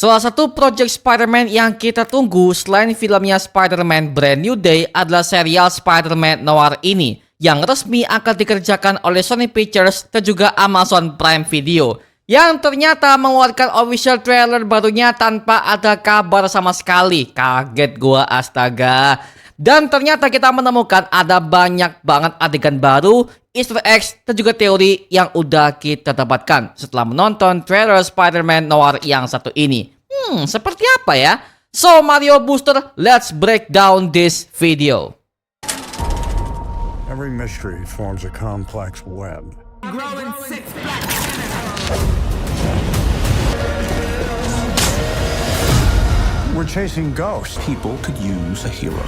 Salah satu project Spider-Man yang kita tunggu selain filmnya Spider-Man Brand New Day adalah serial Spider-Man Noir ini yang resmi akan dikerjakan oleh Sony Pictures dan juga Amazon Prime Video, yang ternyata mengeluarkan official trailer barunya tanpa ada kabar sama sekali. Kaget gua, astaga. Dan ternyata kita menemukan ada banyak banget adegan baru, Easter eggs, dan juga teori yang udah kita dapatkan setelah menonton trailer Spider-Man Noir yang satu ini. Seperti apa ya? So Mario Booster, let's break down this video. Every mystery forms a complex web. We're chasing ghosts. People could use a hero.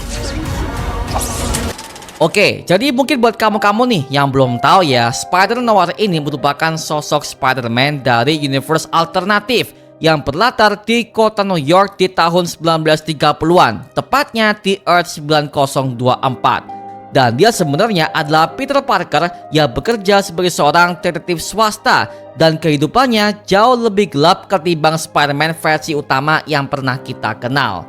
Oke, jadi mungkin buat kamu-kamu nih yang belum tahu ya, Spider Noir ini merupakan sosok Spider-Man dari universe alternatif yang berlatar di kota New York di tahun 1930-an, tepatnya di Earth 9024. Dan dia sebenarnya adalah Peter Parker yang bekerja sebagai seorang detektif swasta dan kehidupannya jauh lebih gelap ketimbang Spider-Man versi utama yang pernah kita kenal.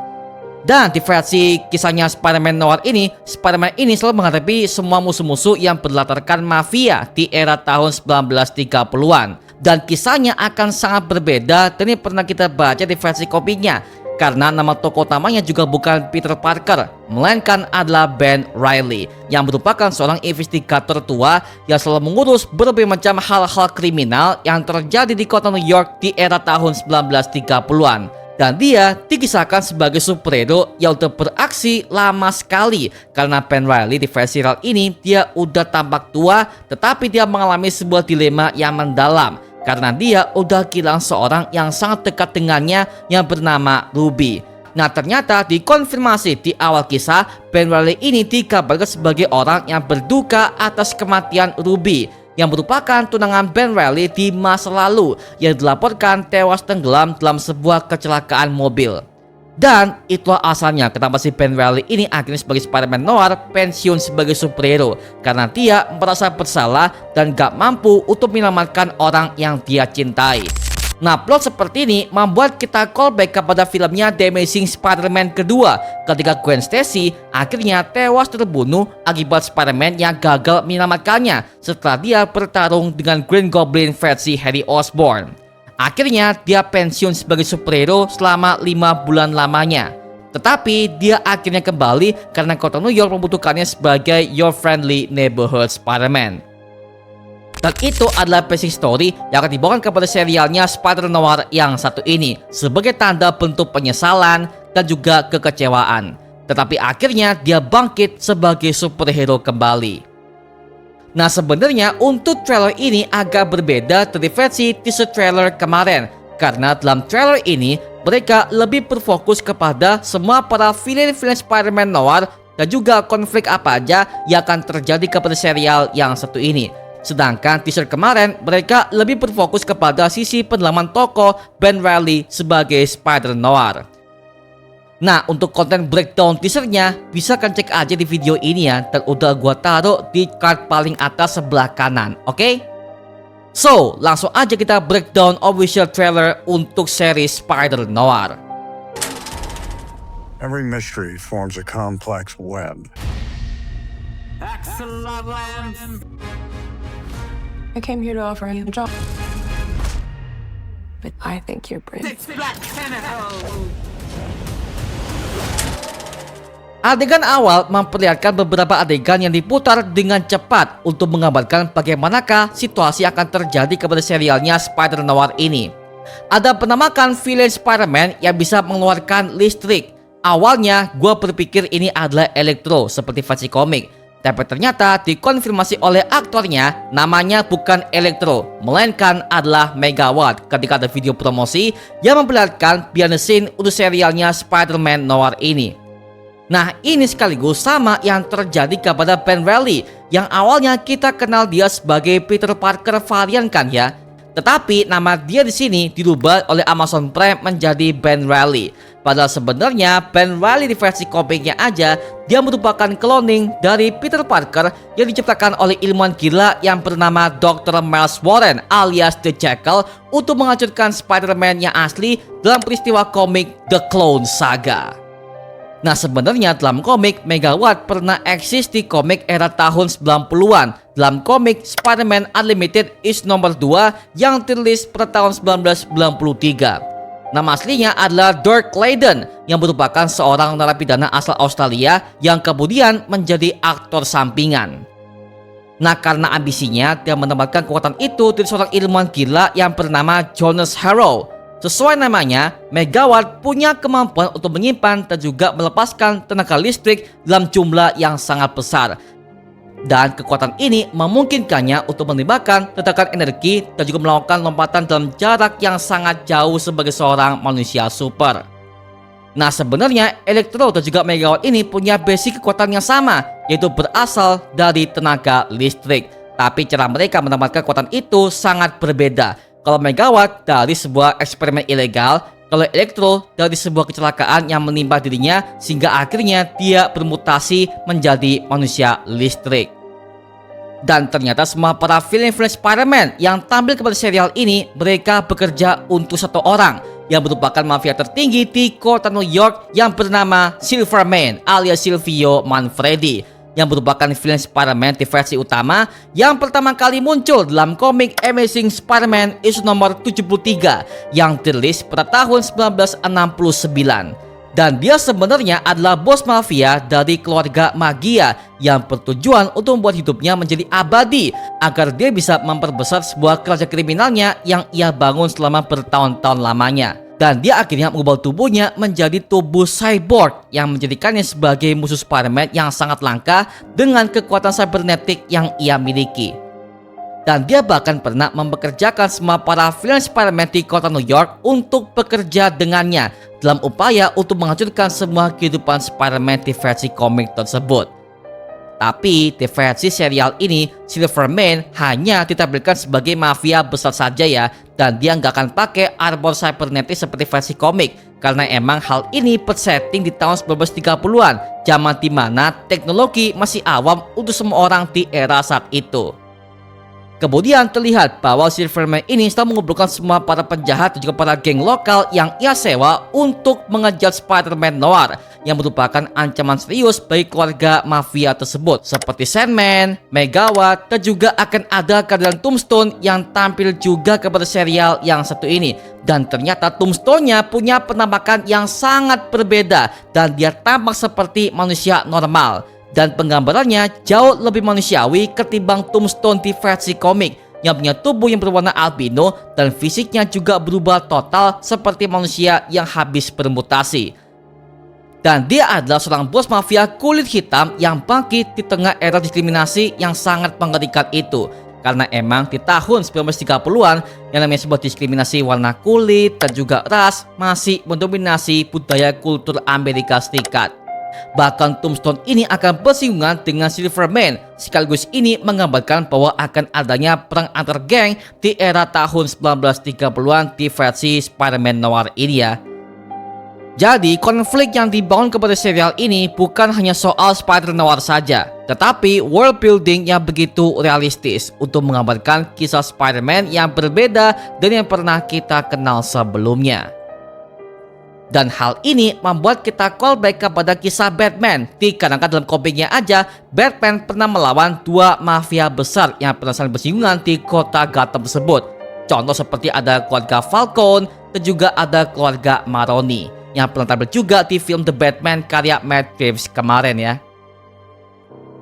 Dan di versi kisahnya Spider-Man Noir ini, Spider-Man ini selalu menghadapi semua musuh-musuh yang berlatarkan mafia di era tahun 1930-an. Dan kisahnya akan sangat berbeda dari yang pernah kita baca di versi kopinya, karena nama tokoh utamanya juga bukan Peter Parker, melainkan adalah Ben Reilly, yang merupakan seorang investigator tua yang selalu mengurus berbagai macam hal-hal kriminal yang terjadi di kota New York di era tahun 1930-an. Dan dia dikisahkan sebagai superhero yang udah beraksi lama sekali, karena Ben Reilly di versi real ini dia udah tampak tua, tetapi dia mengalami sebuah dilema yang mendalam karena dia udah kehilangan seorang yang sangat dekat dengannya yang bernama Ruby. Nah, ternyata dikonfirmasi di awal kisah, Ben Reilly ini dikabarkan sebagai orang yang berduka atas kematian Ruby, yang merupakan tunangan Ben Reilly di masa lalu yang dilaporkan tewas tenggelam dalam sebuah kecelakaan mobil. Dan itulah asalnya kenapa si Ben Reilly ini akhirnya sebagai Spider-Man Noir pensiun sebagai superhero, karena dia merasa bersalah dan gak mampu untuk menyelamatkan orang yang dia cintai. Nah, plot seperti ini membuat kita callback kepada filmnya The Amazing Spider-Man kedua, ketika Gwen Stacy akhirnya tewas terbunuh akibat Spider-Man yang gagal menyelamatkannya setelah dia bertarung dengan Green Goblin versi Harry Osborn. Akhirnya dia pensiun sebagai superhero selama 5 bulan lamanya. Tetapi dia akhirnya kembali karena kota New York membutuhkannya sebagai your friendly neighborhood Spider-Man. Dan itu adalah basic story yang akan dibawakan kepada serialnya Spider Noir yang satu ini, sebagai tanda bentuk penyesalan dan juga kekecewaan. Tetapi akhirnya dia bangkit sebagai superhero kembali. Nah, sebenarnya untuk trailer ini agak berbeda dari versi teaser trailer kemarin, karena dalam trailer ini mereka lebih berfokus kepada semua para villain-villain Spider-Man Noir dan juga konflik apa aja yang akan terjadi kepada serial yang satu ini. Sedangkan teaser kemarin mereka lebih berfokus kepada sisi pendalaman tokoh Ben Reilly sebagai Spider Noir. Nah, untuk konten breakdown teasernya bisa kan cek aja di video ini ya, dan udah gua taruh di card paling atas sebelah kanan, oke? So, langsung aja kita breakdown official trailer untuk series Spider Noir. Every mystery forms a complex web. Excellent. I came here to offer you a job, but I think you're brave. Adegan awal memperlihatkan beberapa adegan yang diputar dengan cepat untuk menggambarkan bagaimanakah situasi akan terjadi kepada serialnya Spider Noir ini. Ada penamakan villain Spider-Man yang bisa mengeluarkan listrik. Awalnya gue berpikir ini adalah Electro seperti versi komik, tapi ternyata dikonfirmasi oleh aktornya namanya bukan Electro, melainkan adalah Megawatt ketika ada video promosi yang memperlihatkan behind the scene untuk serialnya Spider-Man Noir ini. Nah, ini sekaligus sama yang terjadi kepada Ben Reilly yang awalnya kita kenal dia sebagai Peter Parker varian kan ya. Tetapi nama dia di sini dirubah oleh Amazon Prime menjadi Ben Reilly. Padahal sebenarnya Ben Reilly di versi komiknya aja dia merupakan cloning dari Peter Parker yang diciptakan oleh ilmuwan gila yang bernama Dr. Miles Warren alias The Jackal untuk menghancurkan Spider-Man yang asli dalam peristiwa komik The Clone Saga. Nah sebenarnya dalam komik Megawatt pernah eksis di komik era tahun 90-an dalam komik Spider-Man Unlimited Issue nomor 2 yang dirilis pada tahun 1993. Nama aslinya adalah Dirk Layden yang merupakan seorang narapidana asal Australia yang kemudian menjadi aktor sampingan. Nah karena ambisinya dia menempatkan kekuatan itu dari seorang ilmuwan gila yang bernama Jonas Harrow. Sesuai namanya, Megawatt punya kemampuan untuk menyimpan dan juga melepaskan tenaga listrik dalam jumlah yang sangat besar. Dan kekuatan ini memungkinkannya untuk menembakkan ledakan energi dan juga melakukan lompatan dalam jarak yang sangat jauh sebagai seorang manusia super. Nah sebenarnya Electro dan juga Megawatt ini punya basic kekuatan yang sama, yaitu berasal dari tenaga listrik. Tapi cara mereka mendapatkan kekuatan itu sangat berbeda. Kalau Megawatt dari sebuah eksperimen ilegal, kalau Electro dari sebuah kecelakaan yang menimpa dirinya sehingga akhirnya dia bermutasi menjadi manusia listrik. Dan ternyata semua para villain Spider-Man yang tampil kepada serial ini mereka bekerja untuk satu orang yang merupakan mafia tertinggi di kota New York yang bernama Silverman alias Silvio Manfredi, yang merupakan villain Spider-Man di versi utama yang pertama kali muncul dalam komik Amazing Spider-Man issue nomor 73 yang dirilis pada tahun 1969. Dan dia sebenarnya adalah bos mafia dari keluarga Magia yang bertujuan untuk membuat hidupnya menjadi abadi agar dia bisa memperbesar sebuah kerajaan kriminalnya yang ia bangun selama bertahun-tahun lamanya. Dan dia akhirnya mengubah tubuhnya menjadi tubuh cyborg yang menjadikannya sebagai musuh Spider-Man yang sangat langka dengan kekuatan cybernetik yang ia miliki. Dan dia bahkan pernah mempekerjakan semua para villain Spider-Man di kota New York untuk bekerja dengannya dalam upaya untuk menghancurkan semua kehidupan Spider-Man di versi komik tersebut. Tapi di versi serial ini Silverman hanya ditampilkan sebagai mafia besar saja ya, dan dia nggak akan pakai armor cybernetik seperti versi komik karena emang hal ini bersetting di tahun 1930-an, zaman dimana teknologi masih awam untuk semua orang di era saat itu. Kemudian terlihat bahwa Silverman ini sedang mengumpulkan semua para penjahat dan juga para geng lokal yang ia sewa untuk mengejar Spider-Man Noir yang merupakan ancaman serius bagi keluarga mafia tersebut, seperti Sandman, Megawatt, dan juga akan ada kehadiran Tombstone yang tampil juga kepada serial yang satu ini. Dan ternyata Tombstone-nya punya penampakan yang sangat berbeda dan dia tampak seperti manusia normal. Dan penggambarannya jauh lebih manusiawi ketimbang Tombstone di versi komik yang punya tubuh yang berwarna albino dan fisiknya juga berubah total seperti manusia yang habis bermutasi. Dan dia adalah seorang bos mafia kulit hitam yang bangkit di tengah era diskriminasi yang sangat mengerikan itu. Karena emang di tahun 1930-an yang namanya sebuah diskriminasi warna kulit dan juga ras masih mendominasi budaya kultur Amerika Serikat. Bahkan Tombstone ini akan bersinggungan dengan Silverman, sekaligus ini menggambarkan bahwa akan adanya perang antar geng di era tahun 1930-an di versi Spider-Man Noir ini ya. Jadi konflik yang dibangun kepada serial ini bukan hanya soal Spider Noir saja, tetapi world building yang begitu realistis untuk menggambarkan kisah Spider-Man yang berbeda dari yang pernah kita kenal sebelumnya. Dan hal ini membuat kita callback kepada kisah Batman. Dikarenakan dalam komiknya aja, Batman pernah melawan dua mafia besar yang pernah saling bersinggungan di kota Gotham tersebut. Contoh seperti ada keluarga Falcone dan juga ada keluarga Maroni yang pernah tampil juga di film The Batman karya Matt Reeves kemarin ya.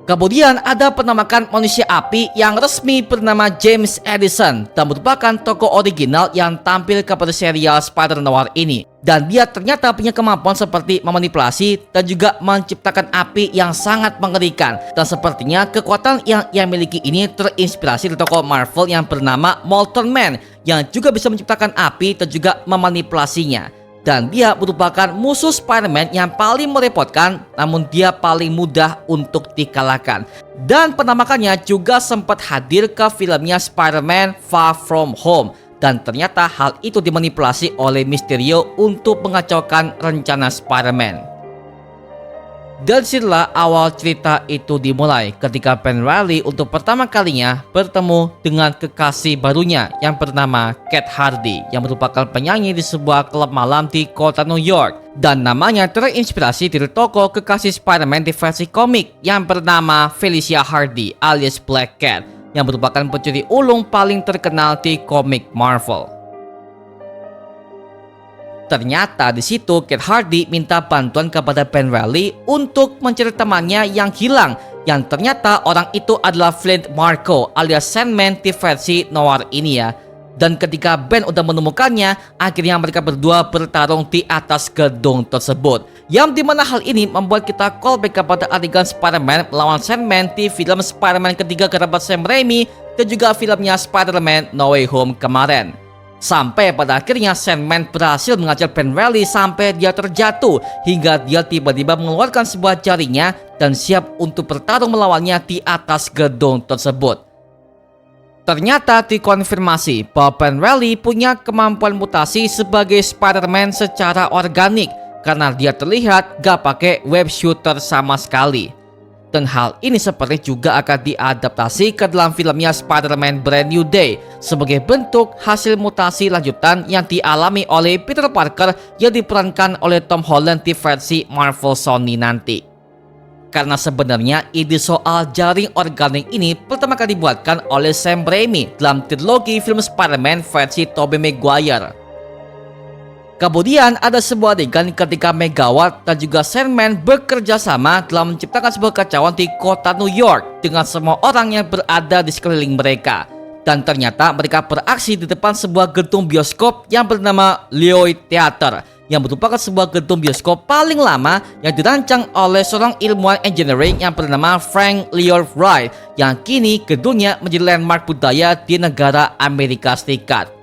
Kemudian ada penampakan manusia api yang resmi bernama James Edison dan merupakan tokoh original yang tampil kepada serial Spider Noir ini. Dan dia ternyata punya kemampuan seperti memanipulasi dan juga menciptakan api yang sangat mengerikan. Dan sepertinya kekuatan yang ia miliki ini terinspirasi dari tokoh Marvel yang bernama Molten Man yang juga bisa menciptakan api dan juga memanipulasinya. Dan dia merupakan musuh Spider-Man yang paling merepotkan, namun dia paling mudah untuk dikalahkan. Dan penampakannya juga sempat hadir ke filmnya Spider-Man Far From Home. Dan ternyata hal itu dimanipulasi oleh Mysterio untuk mengacaukan rencana Spider-Man. Dan disinilah awal cerita itu dimulai ketika Ben Reilly untuk pertama kalinya bertemu dengan kekasih barunya yang bernama Kate Hardy yang merupakan penyanyi di sebuah klub malam di kota New York. Dan namanya terinspirasi dari tokoh kekasih Spider-Man di versi komik yang bernama Felicia Hardy alias Black Cat yang merupakan pencuri ulung paling terkenal di komik Marvel. Ternyata di situ Kate Hardy minta bantuan kepada Ben Reilly untuk mencari temannya yang hilang, yang ternyata orang itu adalah Flint Marko alias Sandman di versi noir ini ya. Dan ketika Ben udah menemukannya, akhirnya mereka berdua bertarung di atas gedung tersebut. Yang dimana hal ini membuat kita callback kepada adegan Spider-Man melawan Sandman di film Spider-Man ketiga kerabat Sam Raimi dan juga filmnya Spider-Man No Way Home kemarin. Sampai pada akhirnya Sandman berhasil mengajar Ben Reilly sampai dia terjatuh hingga dia tiba-tiba mengeluarkan sebuah jarinya dan siap untuk bertarung melawannya di atas gedung tersebut. Ternyata dikonfirmasi bahwa Ben Reilly punya kemampuan mutasi sebagai Spider-Man secara organik karena dia terlihat gak pakai web shooter sama sekali. Dan hal ini seperti juga akan diadaptasi ke dalam filmnya Spider-Man Brand New Day sebagai bentuk hasil mutasi lanjutan yang dialami oleh Peter Parker yang diperankan oleh Tom Holland di versi Marvel Sony nanti. Karena sebenarnya ide soal jaring organik ini pertama kali dibuatkan oleh Sam Raimi dalam trilogi film Spider-Man versi Tobey Maguire. Kemudian ada sebuah adegan ketika Megawat dan juga Sandman bekerja sama dalam menciptakan sebuah kacauan di kota New York dengan semua orang yang berada di sekeliling mereka. Dan ternyata mereka beraksi di depan sebuah gedung bioskop yang bernama Lloyd Theater, yang merupakan sebuah gedung bioskop paling lama yang dirancang oleh seorang ilmuwan engineering yang bernama Frank Lloyd Wright, yang kini gedungnya menjadi landmark budaya di negara Amerika Serikat.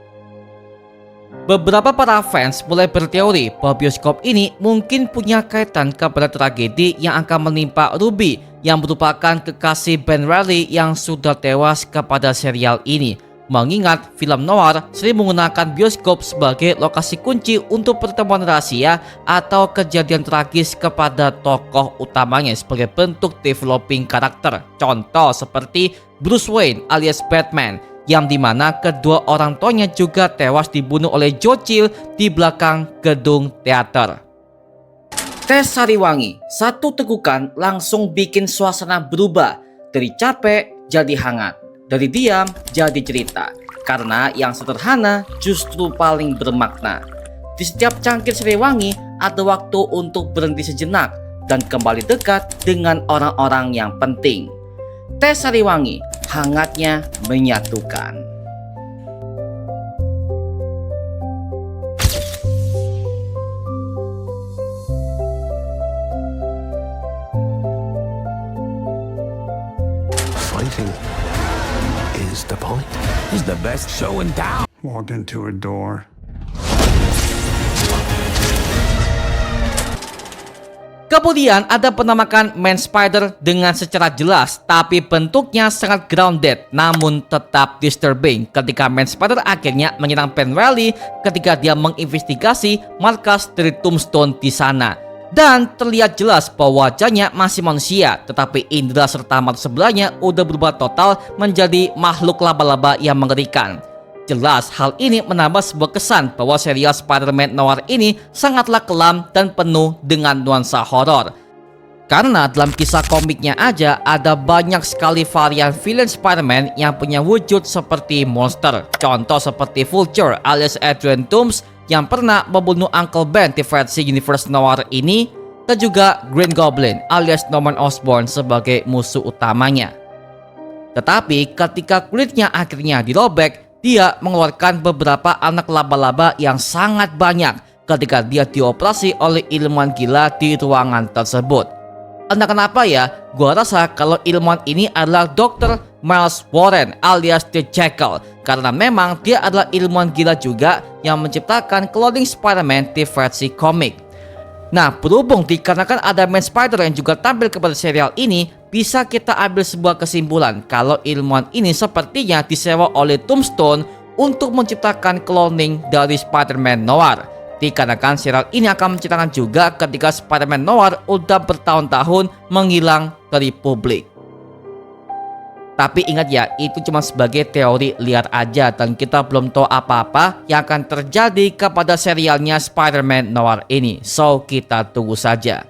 Beberapa para fans mulai berteori bahwa bioskop ini mungkin punya kaitan kepada tragedi yang akan menimpa Ruby yang merupakan kekasih Ben Reilly yang sudah tewas kepada serial ini. Mengingat film noir sering menggunakan bioskop sebagai lokasi kunci untuk pertemuan rahasia atau kejadian tragis kepada tokoh utamanya sebagai bentuk developing karakter. Contoh seperti Bruce Wayne alias Batman, yang dimana kedua orang tuanya juga tewas dibunuh oleh Joe Chill di belakang gedung teater. Tes Sariwangi, satu tegukan langsung bikin suasana berubah dari capek jadi hangat, dari diam jadi cerita, karena yang sederhana justru paling bermakna. Di setiap cangkir Sariwangi ada waktu untuk berhenti sejenak dan kembali dekat dengan orang-orang yang penting. Tes Sariwangi, hangatnya menyatukan. Fighting is the point. Is the best show in town. Walk into a door. Kemudian ada penamakan Man Spider dengan secara jelas, tapi bentuknya sangat grounded namun tetap disturbing ketika Man Spider akhirnya menyerang Ben Reilly ketika dia menginvestigasi markas dari Tombstone di sana. Dan terlihat jelas bahwa wajahnya masih manusia, tetapi indera serta mata sebelahnya udah berubah total menjadi makhluk laba-laba yang mengerikan. Jelas hal ini menambah sebuah kesan bahwa serial Spider-Man noir ini sangatlah kelam dan penuh dengan nuansa horor. Karena dalam kisah komiknya aja ada banyak sekali varian villain Spider-Man yang punya wujud seperti monster. Contoh seperti Vulture alias Adrian Toomes yang pernah membunuh Uncle Ben di versi Universe Noir ini, dan juga Green Goblin alias Norman Osborn sebagai musuh utamanya. Tetapi ketika kulitnya akhirnya dirobek, dia mengeluarkan beberapa anak laba-laba yang sangat banyak ketika dia dioperasi oleh ilmuwan gila di ruangan tersebut. Entah kenapa ya, gua rasa kalau ilmuwan ini adalah Dr. Miles Warren alias The Jackal, karena memang dia adalah ilmuwan gila juga yang menciptakan cloning Spider-Man di versi komik. Nah, berhubung dikarenakan ada Man Spider yang juga tampil kepada serial ini, bisa kita ambil sebuah kesimpulan kalau ilmuwan ini sepertinya disewa oleh Tombstone untuk menciptakan cloning dari Spider-Man Noir. Dikarenakan serial ini akan menceritakan juga ketika Spider-Man Noir udah bertahun-tahun menghilang dari publik. Tapi ingat ya, itu cuma sebagai teori liar aja dan kita belum tahu apa-apa yang akan terjadi kepada serialnya Spider-Man Noir ini. So, kita tunggu saja.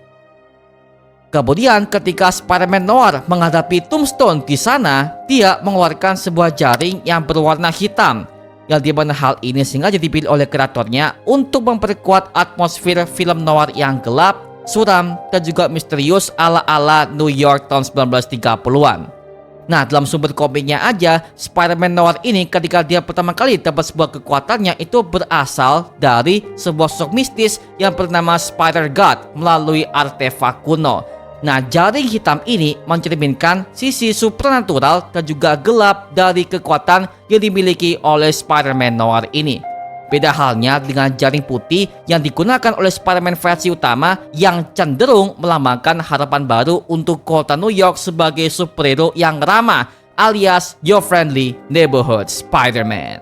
Kemudian ketika Spider-Man Noir menghadapi Tombstone di sana, dia mengeluarkan sebuah jaring yang berwarna hitam. Yang dimana hal ini sengaja dipilih oleh kreatornya untuk memperkuat atmosfer film noir yang gelap, suram, dan juga misterius ala-ala New York tahun 1930-an. Nah, dalam sumber komiknya aja, Spider-Man Noir ini ketika dia pertama kali dapat sebuah kekuatannya itu berasal dari sebuah sosok mistis yang bernama Spider-God melalui artefak kuno. Nah, jaring hitam ini mencerminkan sisi supernatural dan juga gelap dari kekuatan yang dimiliki oleh Spider-Man Noir ini. Beda halnya dengan jaring putih yang digunakan oleh Spider-Man versi utama yang cenderung melambangkan harapan baru untuk kota New York sebagai superhero yang ramah alias Your Friendly Neighborhood Spider-Man.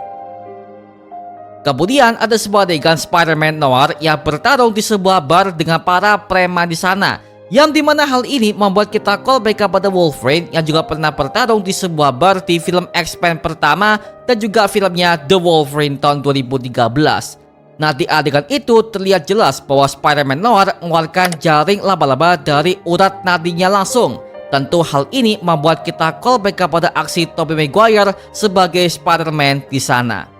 Kemudian ada sebuah adegan Spider-Man Noir yang bertarung di sebuah bar dengan para preman di sana. Yang dimana hal ini membuat kita callback kepada Wolverine yang juga pernah bertarung di sebuah bar di film X-Men pertama dan juga filmnya The Wolverine tahun 2013. Nah, di adegan itu terlihat jelas bahwa Spider-Man Noir mengeluarkan jaring laba-laba dari urat nadinya langsung. Tentu hal ini membuat kita callback kepada aksi Tobey Maguire sebagai Spider-Man di sana.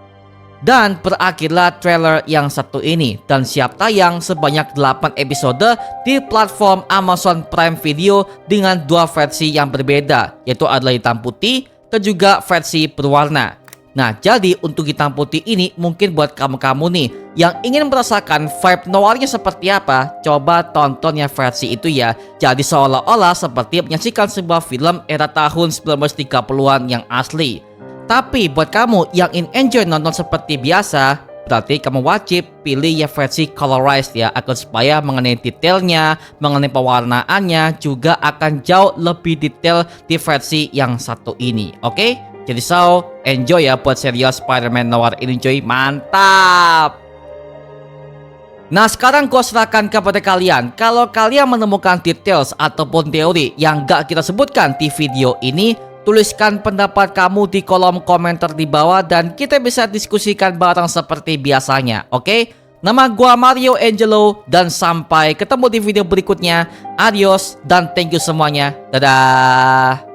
Dan berakhirlah trailer yang satu ini dan siap tayang sebanyak 8 episode di platform Amazon Prime Video dengan dua versi yang berbeda, yaitu adalah hitam putih dan juga versi berwarna. Nah, jadi untuk hitam putih ini mungkin buat kamu-kamu nih yang ingin merasakan vibe noirnya seperti apa, coba tonton yang versi itu ya. Jadi seolah-olah seperti menyaksikan sebuah film era tahun 1930-an yang asli. Tapi buat kamu yang ingin enjoy nonton seperti biasa, berarti kamu wajib pilih ya versi colorized ya, agar supaya mengenai detailnya, mengenai pewarnaannya juga akan jauh lebih detail di versi yang satu ini. Oke? Jadi so, enjoy ya buat serial Spider-Man Noir ini cuy, mantap! Nah, sekarang gue serahkan kepada kalian. Kalau kalian menemukan details ataupun teori yang gak kita sebutkan di video ini, tuliskan pendapat kamu di kolom komentar di bawah dan kita bisa diskusikan bareng seperti biasanya, oke? Nama gua Mario Angelo dan sampai ketemu di video berikutnya. Adios dan thank you semuanya. Dadah.